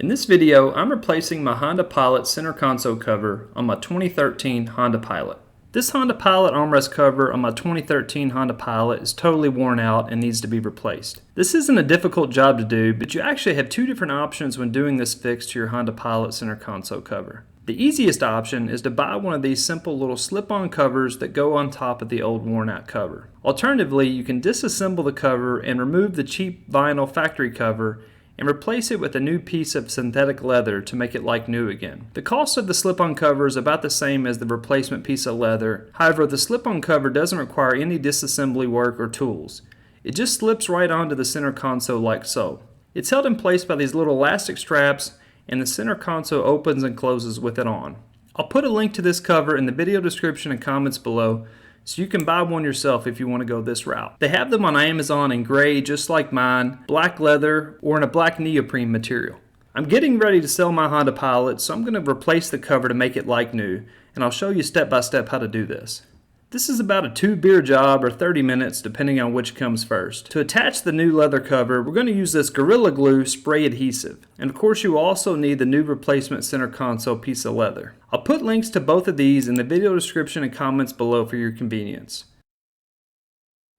In this video, I'm replacing my Honda Pilot center console cover on my 2013 Honda Pilot. This Honda Pilot armrest cover on my 2013 Honda Pilot is totally worn out and needs to be replaced. This isn't a difficult job to do, but you actually have two different options when doing this fix to your Honda Pilot center console cover. The easiest option is to buy one of these simple little slip-on covers that go on top of the old worn-out cover. Alternatively, you can disassemble the cover and remove the cheap vinyl factory cover and replace it with a new piece of synthetic leather to make it like new again. The cost of the slip-on cover is about the same as the replacement piece of leather. However, the slip-on cover doesn't require any disassembly work or tools. It just slips right onto the center console like so. It's held in place by these little elastic straps, and the center console opens and closes with it on. I'll put a link to this cover in the video description and comments below, so you can buy one yourself if you want to go this route. They have them on Amazon in gray just like mine, black leather, or in a black neoprene material. I'm getting ready to sell my Honda Pilot, so I'm going to replace the cover to make it like new, and I'll show you step by step how to do this. This is about a 2-beer job or 30 minutes depending on which comes first. To attach the new leather cover, we're going to use this Gorilla Glue spray adhesive. And of course you will also need the new replacement center console piece of leather. I'll put links to both of these in the video description and comments below for your convenience.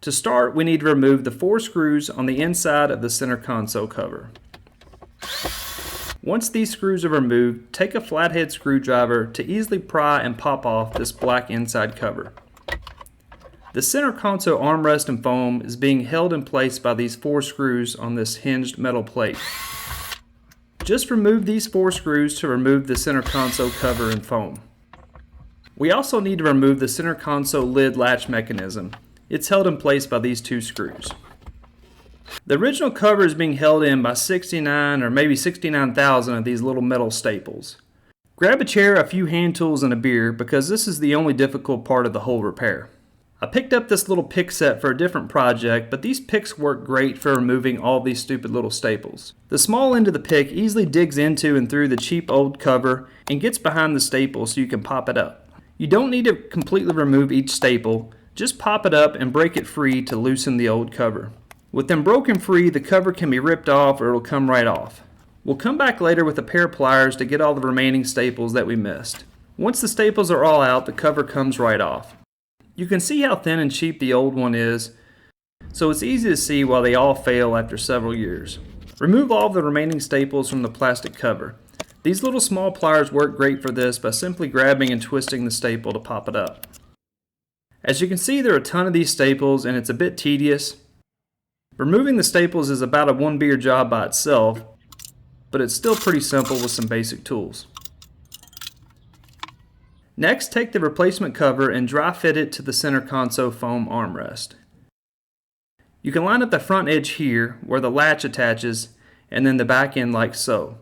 To start, we need to remove the 4 screws on the inside of the center console cover. Once these screws are removed, take a flathead screwdriver to easily pry and pop off this black inside cover. The center console armrest and foam is being held in place by these 4 screws on this hinged metal plate. Just remove these 4 screws to remove the center console cover and foam. We also need to remove the center console lid latch mechanism. It's held in place by these 2 screws. The original cover is being held in by 69 or maybe 69,000 of these little metal staples. Grab a chair, a few hand tools, and a beer because this is the only difficult part of the whole repair. I picked up this little pick set for a different project, but these picks work great for removing all these stupid little staples. The small end of the pick easily digs into and through the cheap old cover and gets behind the staple so you can pop it up. You don't need to completely remove each staple, just pop it up and break it free to loosen the old cover. With them broken free, the cover can be ripped off or it'll come right off. We'll come back later with a pair of pliers to get all the remaining staples that we missed. Once the staples are all out, the cover comes right off. You can see how thin and cheap the old one is, so it's easy to see why they all fail after several years. Remove all of the remaining staples from the plastic cover. These little small pliers work great for this by simply grabbing and twisting the staple to pop it up. As you can see, there are a ton of these staples and it's a bit tedious. Removing the staples is about a 1-beer job by itself, but it's still pretty simple with some basic tools. Next, take the replacement cover and dry fit it to the center console foam armrest. You can line up the front edge here where the latch attaches and then the back end like so.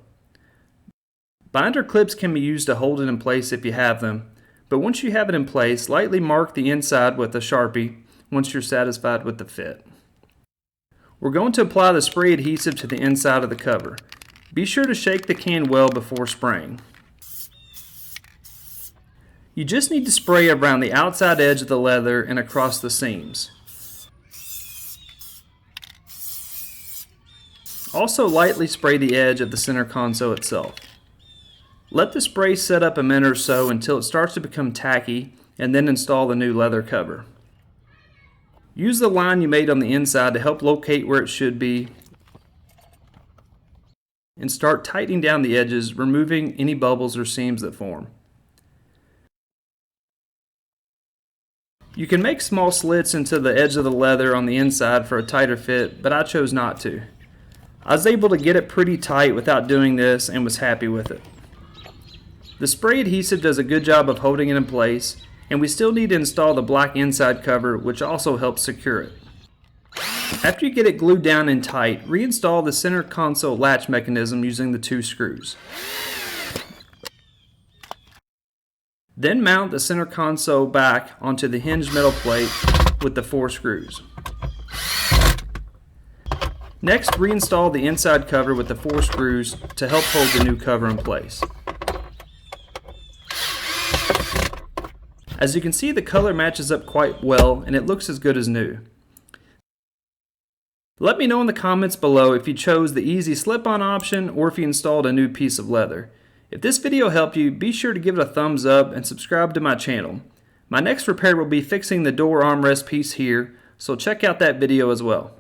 Binder clips can be used to hold it in place if you have them, but once you have it in place, lightly mark the inside with a Sharpie once you're satisfied with the fit. We're going to apply the spray adhesive to the inside of the cover. Be sure to shake the can well before spraying. You just need to spray around the outside edge of the leather and across the seams. Also lightly spray the edge of the center console itself. Let the spray set up a minute or so until it starts to become tacky, and then install the new leather cover. Use the line you made on the inside to help locate where it should be, and start tightening down the edges, removing any bubbles or seams that form. You can make small slits into the edge of the leather on the inside for a tighter fit, but I chose not to. I was able to get it pretty tight without doing this and was happy with it. The spray adhesive does a good job of holding it in place, and we still need to install the black inside cover, which also helps secure it. After you get it glued down and tight, reinstall the center console latch mechanism using the 2 screws. Then mount the center console back onto the hinged metal plate with the 4 screws. Next, reinstall the inside cover with the 4 screws to help hold the new cover in place. As you can see, the color matches up quite well and it looks as good as new. Let me know in the comments below if you chose the easy slip-on option or if you installed a new piece of leather. If this video helped you, be sure to give it a thumbs up and subscribe to my channel. My next repair will be fixing the door armrest piece here, so check out that video as well.